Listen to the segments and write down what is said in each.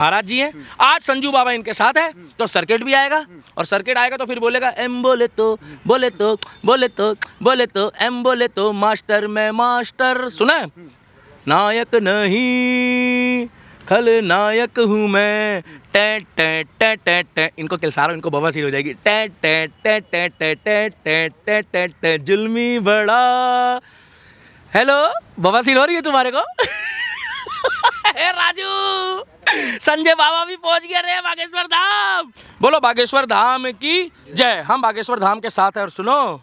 महाराज जी हैं, आज संजू बाबा इनके साथ है तो सर्किट भी आएगा, और सर्किट आएगा तो फिर बोलेगा एम बोले तो बोले तो बोले तो बोले तो एम बोले तो मास्टर मैं मास्टर। सुना है? नायक नहीं खलनायक हूँ मैं, टे टे टे टे टे। इनको किलसारो, इनको बवासीर हो जाएगी। टे टे टे टे टे टे टे टे टे टे जुल्मी बड़ा। हेलो, बवासीर हो रही है तुम्हारे को? हे राजू, संजय बाबा भी पहुंच गया रे बागेश्वर धाम। बोलो बागेश्वर धाम की जय। हम बागेश्वर धाम के साथ है। और सुनो,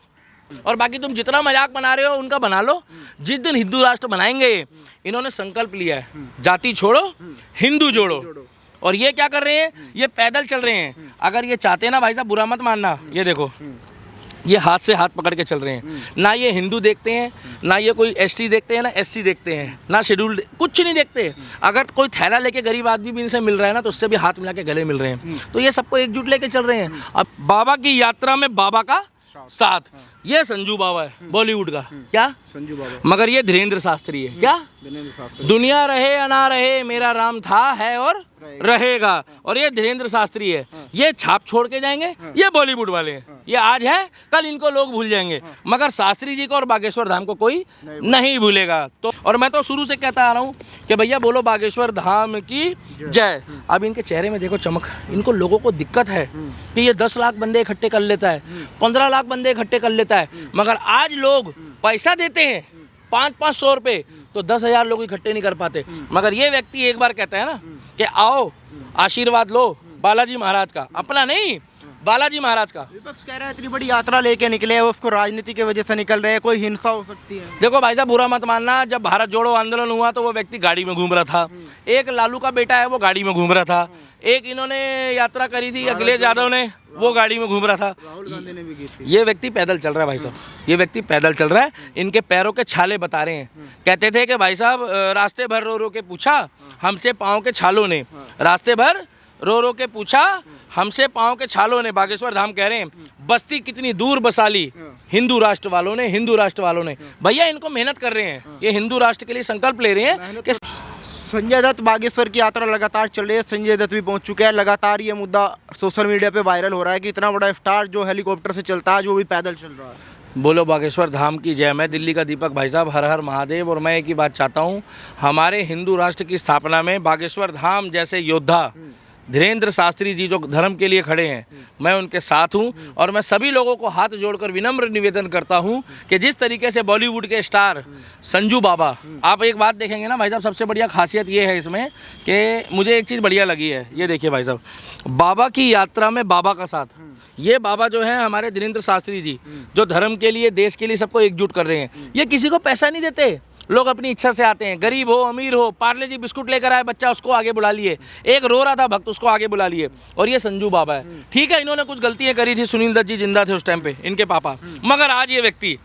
और बाकी तुम जितना मजाक बना रहे हो उनका बना लो। जिस दिन हिंदू राष्ट्र बनाएंगे, इन्होंने संकल्प लिया है जाति छोड़ो हिंदू जोड़ो। और ये क्या कर रहे हैं? ये पैदल चल रहे हैं। अगर ये चाहते हैं ना भाई साहब, बुरा मत मानना, ये देखो ये हाथ से हाथ पकड़ के चल रहे हैं। ना ये हिंदू देखते हैं, ना ये कोई एसटी देखते हैं, ना एससी देखते हैं, ना शेड्यूल्ड, कुछ नहीं देखते। अगर कोई थैला लेके गरीब आदमी भी इनसे मिल रहा है ना, तो उससे भी हाथ मिला के गले मिल रहे हैं। तो ये सबको एकजुट लेके चल रहे हैं। अब बाबा की यात्रा में बाबा का साथ। ये संजू बाबा है बॉलीवुड का। क्या? संजू बाबा। मगर ये धीरेन्द्र शास्त्री है। क्या? दुनिया रहे या ना रहे, मेरा राम था, है और रहेगा। और ये धीरेन्द्र शास्त्री है। ये छाप छोड़ के जाएंगे। ये बॉलीवुड वाले हैं। ये आज है, कल इनको लोग भूल जाएंगे, मगर शास्त्री जी को और बागेश्वर धाम को कोई नहीं भूलेगा। तो और मैं तो शुरू से कहता आ रहा हूँ कि भैया बोलो बागेश्वर धाम की जय। अब इनके चेहरे में देखो चमक। इनको लोगों को दिक्कत है कि ये 10 लाख बंदे इकट्ठे कर लेता है, 15 लाख बंदे इकट्ठे कर लेता है, मगर आज लोग पैसा देते हैं 500-500 रुपये, तो 10,000 लोग इकट्ठे नहीं कर पाते। मगर ये व्यक्ति एक बार कहता है ना कि आओ आशीर्वाद लो बालाजी महाराज का, अपना नहीं, बालाजी महाराज का। विपक्ष कह रहा है इतनी बड़ी यात्रा लेके निकले हैं, उसको राजनीति की वजह से निकल रहे हैं, कोई हिंसा हो सकती है। देखो भाई साहब, बुरा मत मानना, जब भारत जोड़ो आंदोलन हुआ तो वो व्यक्ति गाड़ी में घूम रहा था। एक लालू का बेटा है, वो गाड़ी में घूम रहा था। एक इन्होंने यात्रा करी थी अखिलेश यादव ने, वो गाड़ी में घूम रहा था। राहुल गांधी ने भी की थी। ये व्यक्ति पैदल चल रहा है भाई साहब, ये व्यक्ति पैदल चल रहा है। इनके पैरों के छाले बता रहे हैं। कहते थे कि भाई साहब रास्ते भर रो रो के पूछा हमसे पाँव के छालों ने, रास्ते भर रो रो के पूछा हमसे पाँव के छालों ने। बागेश्वर धाम कह रहे हैं बस्ती कितनी दूर बसा ली हिंदू राष्ट्र वालों ने, हिंदू राष्ट्र वालों ने। भैया इनको मेहनत कर रहे हैं, ये हिंदू राष्ट्र के लिए संकल्प ले रहे हैं कि संजय दत्त बागेश्वर की यात्रा लगातार चल रही है। संजय दत्त भी पहुंच चुके हैं। लगातार ये मुद्दा सोशल मीडिया पे वायरल हो रहा है कि इतना बड़ा स्टार जो हेलीकॉप्टर से चलता है, जो भी पैदल चल रहा है। बोलो बागेश्वर धाम की जय। मैं दिल्ली का दीपक भाई साहब, हर हर महादेव। और मैं एक ही बात चाहता हूँ, हमारे हिंदू राष्ट्र की स्थापना में बागेश्वर धाम जैसे योद्धा धीरेन्द्र शास्त्री जी जो धर्म के लिए खड़े हैं, मैं उनके साथ हूं। और मैं सभी लोगों को हाथ जोड़कर विनम्र निवेदन करता हूं कि जिस तरीके से बॉलीवुड के स्टार संजू बाबा, आप एक बात देखेंगे ना भाई साहब, सबसे बढ़िया खासियत ये है इसमें कि मुझे एक चीज़ बढ़िया लगी है। ये देखिए भाई साहब, बाबा की यात्रा में बाबा का साथ। ये बाबा जो है हमारे धीरेन्द्र शास्त्री जी, जो धर्म के लिए, देश के लिए सबको एकजुट कर रहे हैं। ये किसी को पैसा नहीं देते, लोग अपनी इच्छा से आते हैं। गरीब हो अमीर हो, पार्ले जी बिस्कुट लेकर आए बच्चा, उसको आगे बुला लिए। एक रो रहा था भक्त, उसको आगे बुला लिए। और ये संजू बाबा है। ठीक है, इन्होंने कुछ गलतियां करी थी, सुनील दत्त जी जिंदा थे उस टाइम पे, इनके पापा, मगर आज ये व्यक्ति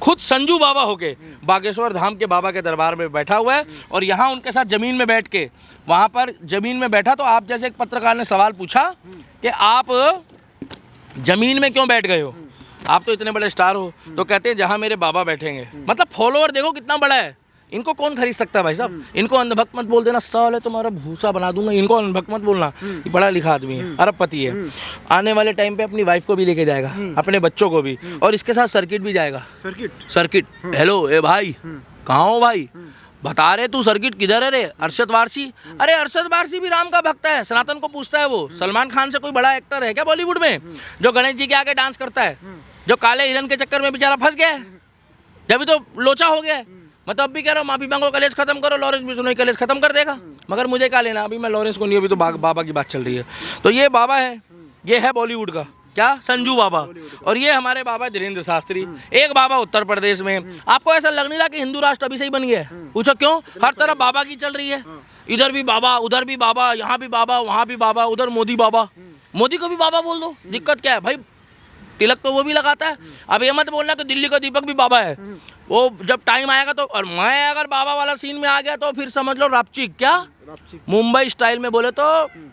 खुद संजू बाबा होके बागेश्वर धाम के बाबा के दरबार में बैठा हुआ है। और यहाँ उनके साथ जमीन में बैठ के, वहाँ पर जमीन में बैठा, तो आप जैसे एक पत्रकार ने सवाल पूछा कि आप जमीन में क्यों बैठ गए हो, आप तो इतने बड़े स्टार हो। तो कहते हैं जहाँ मेरे बाबा बैठेंगे। मतलब फॉलोअर देखो कितना बड़ा है। इनको कौन खरीद सकता है भाई साहब? इनको अंधभक्त मत बोल देना, साले तुम्हारा भूसा बना दूंगा। इनको अंधभक्त मत बोलना, ये पढ़ा लिखा आदमी है, अरबपति है। आने वाले टाइम पे अपनी वाइफ को भी लेके जाएगा, अपने बच्चों को भी, और इसके साथ सर्किट भी जाएगा। सर्किट हेलो ए भाई, कहाँ हो भाई? बता रहे तू सर्किट किधर है रे? अरशद वारसी। अरे अरशद वारसी भी राम का भक्त है, सनातन को पूछता है। वो सलमान खान से कोई बड़ा एक्टर है क्या बॉलीवुड में, जो गणेश जी के आगे डांस करता है, जो काले हिरन के चक्कर में बेचारा फंस गया है, जब तो लोचा हो गया है। मैं तो अब भी कह रहा हूँ, माफी मांगो, कलेश खत्म करो। लॉरेंस भी सुनो, कलेश खत्म कर देगा, मगर मुझे क्या लेना, अभी मैं लॉरेंस को नहीं, अभी तो बाबा की बात चल रही है। तो ये बाबा है, ये है बॉलीवुड का क्या, संजू बाबा। और ये हमारे बाबा धीरेन्द्र शास्त्री। एक बाबा उत्तर प्रदेश में। आपको ऐसा लग नहीं रहा कि हिंदू राष्ट्र अभी से ही बन गया है? पूछो क्यों? हर तरफ बाबा की चल रही है, इधर भी बाबा, उधर भी बाबा, यहाँ भी बाबा, वहाँ भी बाबा, उधर मोदी बाबा। मोदी को भी बाबा बोल दो, दिक्कत क्या है भाई? तिलक तो वो भी लगाता है। अब ये मत बोलना कि दिल्ली का दीपक भी बाबा है। वो जब टाइम आएगा तो, और मैं अगर बाबा वाला सीन में आ गया तो फिर समझ लो रापचिक। क्या? मुंबई स्टाइल में बोले तो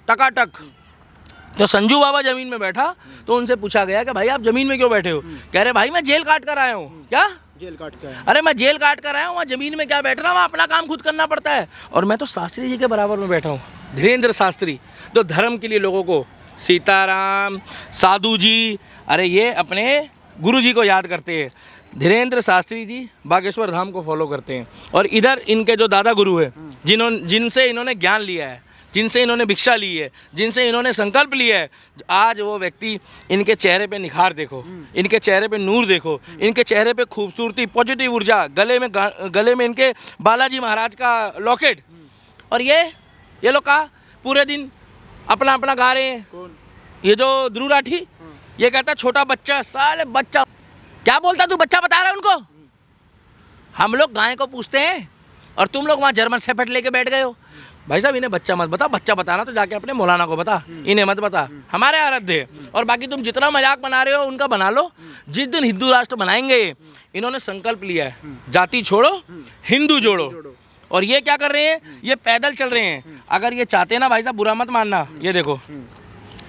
टकाटक। तो संजू बाबा जमीन में बैठा, तो उनसे पूछा गया कि भाई आप जमीन में क्यों बैठे हो? कह रहे भाई मैं जेल काट कर आया हूँ। क्या जेल काट के आया? अरे मैं जेल काट कर आया हूँ, वहाँ जमीन में क्या बैठ रहा हूँ, अपना काम खुद करना पड़ता है। और मैं तो शास्त्री जी के बराबर में बैठा हूँ। धीरेन्द्र शास्त्री, जो धर्म के लिए लोगों को, सीताराम, साधु जी, अरे ये अपने गुरु जी को याद करते हैं। धीरेन्द्र शास्त्री जी बागेश्वर धाम को फॉलो करते हैं। और इधर इनके जो दादा गुरु है, जिनसे इन्होंने ज्ञान लिया है, जिनसे इन्होंने भिक्षा ली है, जिनसे इन्होंने संकल्प लिया है, आज वो व्यक्ति, इनके चेहरे पे निखार देखो, इनके चेहरे पे नूर देखो, इनके चेहरे पे खूबसूरती, पॉजिटिव ऊर्जा, गले में इनके बालाजी महाराज का लॉकेट। और ये लोग का पूरे दिन अपना अपना गा रहे हैं। ये जो ध्रुव राठी, ये कहता छोटा बच्चा, साले बच्चा क्या बोलता, तू बच्चा बता रहा है उनको। हम लोग गाय को पूछते हैं और तुम लोग वहाँ जर्मन शेफर्ड लेके बैठ गए हो। भाई साहब इन्हें बच्चा मत बता, बच्चा बताना तो जाके अपने मौलाना को बता, इन्हें मत बता, हमारे आराध्य है। और बाकी तुम जितना मजाक बना रहे हो उनका बना लो। जिस दिन हिंदू राष्ट्र बनाएंगे, इन्होंने संकल्प लिया है, जाति छोड़ो हिंदू जोड़ो। और ये क्या कर रहे हैं, ये पैदल चल रहे हैं। अगर ये चाहते हैं ना भाई साहब, बुरा मत मानना, ये देखो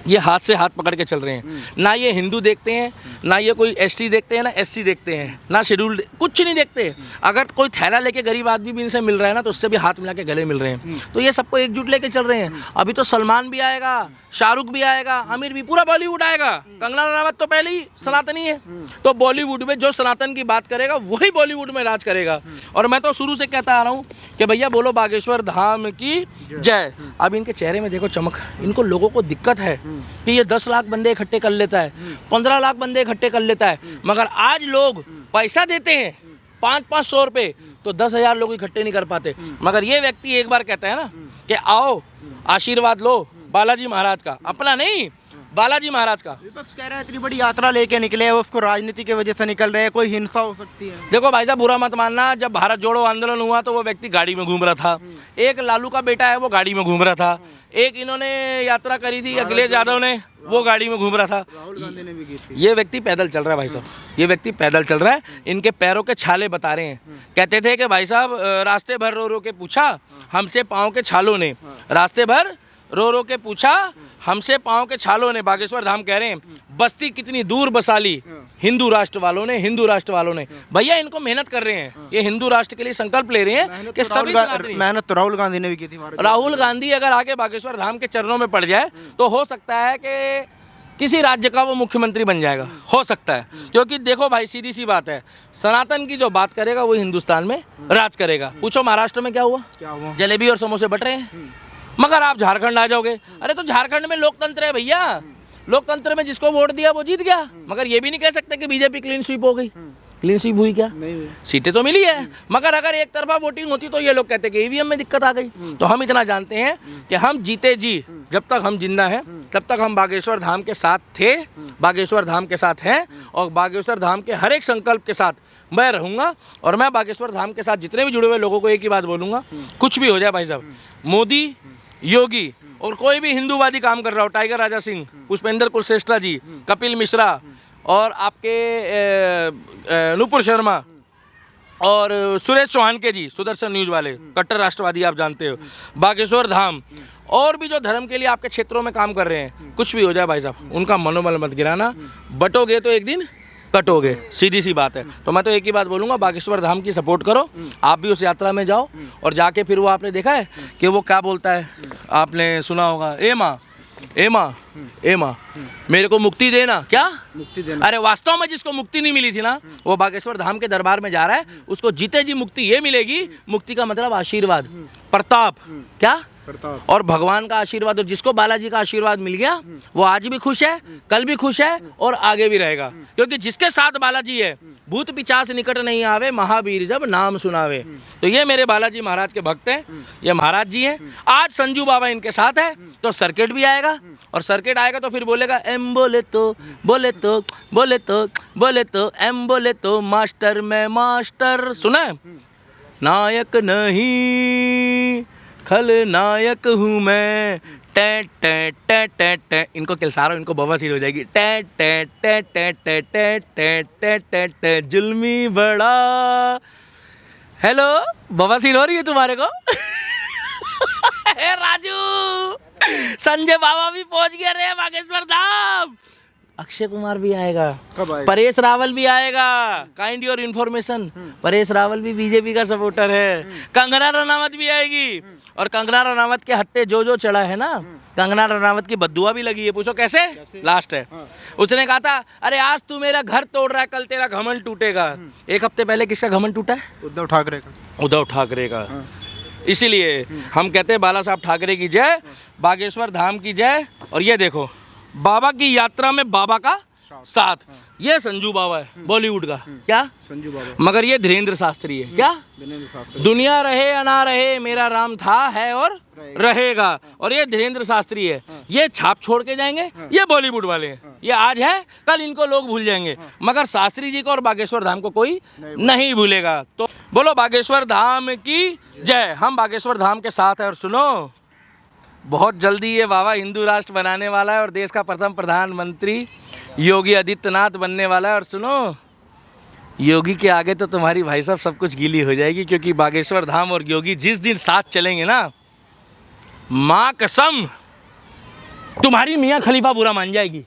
ये हाथ से हाथ पकड़ के चल रहे हैं। ना ये हिंदू देखते हैं, ना ये कोई एसटी देखते हैं, ना एससी देखते हैं, ना शेड्यूल्ड, कुछ नहीं देखते। अगर कोई थैला लेके गरीब आदमी भी इनसे मिल रहा है ना, तो उससे भी हाथ मिला के गले मिल रहे हैं। तो ये सबको एकजुट लेके चल रहे हैं। अभी तो सलमान भी आएगा, शाहरुख भी आएगा, आमिर भी, पूरा बॉलीवुड आएगा। कंगना रनावत तो पहले ही सनातनी है, तो बॉलीवुड में जो सनातन की बात करेगा वही बॉलीवुड में राज करेगा। और मैं तो शुरू से कहता आ रहा हूँ कि भैया बोलो बागेश्वर धाम की जय। अब इनके चेहरे में देखो चमक। इनको लोगों को दिक्कत है कि ये 10 लाख बंदे इकट्ठे कर लेता है, 15 लाख बंदे इकट्ठे कर लेता है, मगर आज लोग पैसा देते हैं 500-500 रुपये, तो 10,000 लोग इकट्ठे नहीं कर पाते। मगर ये व्यक्ति एक बार कहता है ना कि आओ आशीर्वाद लो बालाजी महाराज का, अपना नहीं, बालाजी महाराज का। विपक्ष कह रहा है इतनी बड़ी यात्रा लेके निकले हैं, उसको राजनीति की वजह से निकल रहे हैं, कोई हिंसा हो सकती है। देखो भाई साहब बुरा मत मानना, जब भारत जोड़ो आंदोलन हुआ तो वो व्यक्ति गाड़ी में घूम रहा था। एक लालू का बेटा है वो गाड़ी में घूम रहा था। एक इन्होंने यात्रा करी थी अखिलेश यादव ने, वो गाड़ी में घूम रहा था। राहुल गांधी ने भी की थी। ये व्यक्ति पैदल चल रहा है भाई साहब, ये व्यक्ति पैदल चल रहा है। इनके पैरों के छाले बता रहे हैं। कहते थे कि भाई साहब रास्ते भर रो रो के पूछा हमसे पाँव के छालों ने, रास्ते भर रो रो के पूछा हमसे पाँव के छालों ने। बागेश्वर धाम कह रहे हैं बस्ती कितनी दूर बसा ली हिंदू राष्ट्र वालों ने, हिंदू राष्ट्र वालों ने। भैया इनको मेहनत कर रहे हैं, ये हिंदू राष्ट्र के लिए संकल्प ले रहे हैं कि सभी मेहनत तो राहुल गांधी ने भी की थी। राहुल गांधी अगर आके बागेश्वर धाम के चरणों में पड़ जाए तो हो सकता है कि किसी राज्य का वो मुख्यमंत्री बन जाएगा, हो सकता है। क्योंकि देखो भाई सीधी सी बात है, सनातन की जो बात करेगा वो हिंदुस्तान में राज करेगा। पूछो महाराष्ट्र में क्या हुआ, जलेबी और समोसे बट रहे हैं। मगर आप झारखंड आ जाओगे, अरे तो झारखंड में लोकतंत्र है भैया, लोकतंत्र में जिसको वोट दिया वो जीत गया। मगर ये भी नहीं कह सकते कि बीजेपी क्लीन स्वीप हो गई। क्लीन स्वीप हुई क्या? नहीं, सीटें तो मिली है, मगर अगर एक तरफा वोटिंग होती तो ये लोग कहते कि ईवीएम में दिक्कत आ गई। तो हम इतना जानते हैं कि हम जीते जी, जब तक हम जिंदा हैं तब तक हम बागेश्वर धाम के साथ थे, बागेश्वर धाम के साथ हैं, और बागेश्वर धाम के हर एक संकल्प के साथ मैं रहूँगा। और मैं बागेश्वर धाम के साथ जितने भी जुड़े हुए लोगों को एक ही बात बोलूँगा, कुछ भी हो जाए भाई साहब, मोदी, योगी और कोई भी हिंदूवादी काम कर रहा हो, टाइगर राजा सिंह, पुष्पेंद्र कुलश्रेष्ठा जी, कपिल मिश्रा और आपके नुपुर शर्मा और सुरेश चौहान के जी, सुदर्शन न्यूज़ वाले, कट्टर राष्ट्रवादी आप जानते हो, बागेश्वर धाम और भी जो धर्म के लिए आपके क्षेत्रों में काम कर रहे हैं, कुछ भी हो जाए भाई साहब, उनका मनोबल मत गिराना। बटोगे तो एक दिन कटोगे, सीधी सी बात है। तो मैं तो एक ही बात बोलूँगा, बागेश्वर धाम की सपोर्ट करो, आप भी उस यात्रा में जाओ और जाके फिर वो आपने देखा है कि वो क्या बोलता है, आपने सुना होगा, ए माँ ए माँ ए माँ मेरे को मुक्ति देना। क्या मुक्ति देना? अरे वास्तव में जिसको मुक्ति नहीं मिली थी ना, वो बागेश्वर धाम के दरबार में जा रहा है, उसको जीते जी मुक्ति ये मिलेगी। मुक्ति का मतलब आशीर्वाद, प्रताप, क्या और भगवान का आशीर्वाद। और जिसको बालाजी का आशीर्वाद मिल गया वो आज भी खुश है, कल भी खुश है और आगे भी रहेगा। क्योंकि जिसके साथ बालाजी है, भूत पिचास निकट नहीं आवे, महावीर जब नाम सुनावे। तो ये मेरे बालाजी महाराज के भक्त हैं, ये महाराज जी हैं। आज संजू बाबा इनके साथ है तो सर्किट भी आएगा, और सर्किट आएगा तो फिर बोलेगा एम बोले तो बोले तो बोले तो बोले तो एम बोले तो मास्टर मैं मास्टर। सुना है? नायक नहीं खलनायक हूँ मैं, टे टे टे टे टे। इनको किलसारो, इनको बवासीर हो जाएगी। टे टे टे टे टे टे टे टे टे टे जुल्मी बड़ा। हेलो, बवासीर हो रही है तुम्हारे को? राजू, संजय बाबा भी पहुंच गया रे बागेश्वर धाम। अक्षय कुमार भी आएगा, परेश रावल भी आएगा। Kind your information, Paresh Rawal भी बीजेपी का सपोर्टर है। कंगना रनावत भी आएगी और कंगना रनावत के हत्ते जो चढ़ा है ना, कंगना रनावत की बद्दुआ भी लगी है। पूछो कैसे? लास्ट है। उसने कहा था अरे आज तू मेरा घर तोड़ रहा है, कल तेरा घमंड टूटेगा। एक हफ्ते पहले किसका घमंड टूटा है? उद्धव ठाकरे का। उद्धव ठाकरे का। इसीलिए हम कहते हैं बाला साहब ठाकरे की जय, बागेश्वर धाम की जय। और ये देखो बाबा की यात्रा में बाबा का साथ। ये संजू बाबा है बॉलीवुड का। क्या? संजू बाबा। मगर ये धीरेन्द्र शास्त्री है। क्या? दुनिया रहे या ना रहे मेरा राम था है और रहेगा। और ये धीरेन्द्र शास्त्री है। ये छाप छोड़ के जाएंगे, ये बॉलीवुड वाले हैं। ये आज है, कल इनको लोग भूल जाएंगे, मगर शास्त्री जी को और बागेश्वर धाम को कोई नहीं भूलेगा। तो बोलो बागेश्वर धाम की जय। हम बागेश्वर धाम के साथ है। और सुनो, बहुत जल्दी ये बाबा हिंदू राष्ट्र बनाने वाला है और देश का प्रथम प्रधानमंत्री योगी आदित्यनाथ बनने वाला है। और सुनो, योगी के आगे तो तुम्हारी भाई साहब सब कुछ गीली हो जाएगी, क्योंकि बागेश्वर धाम और योगी जिस दिन साथ चलेंगे ना, माँ कसम तुम्हारी मियाँ खलीफा बुरा मान जाएगी।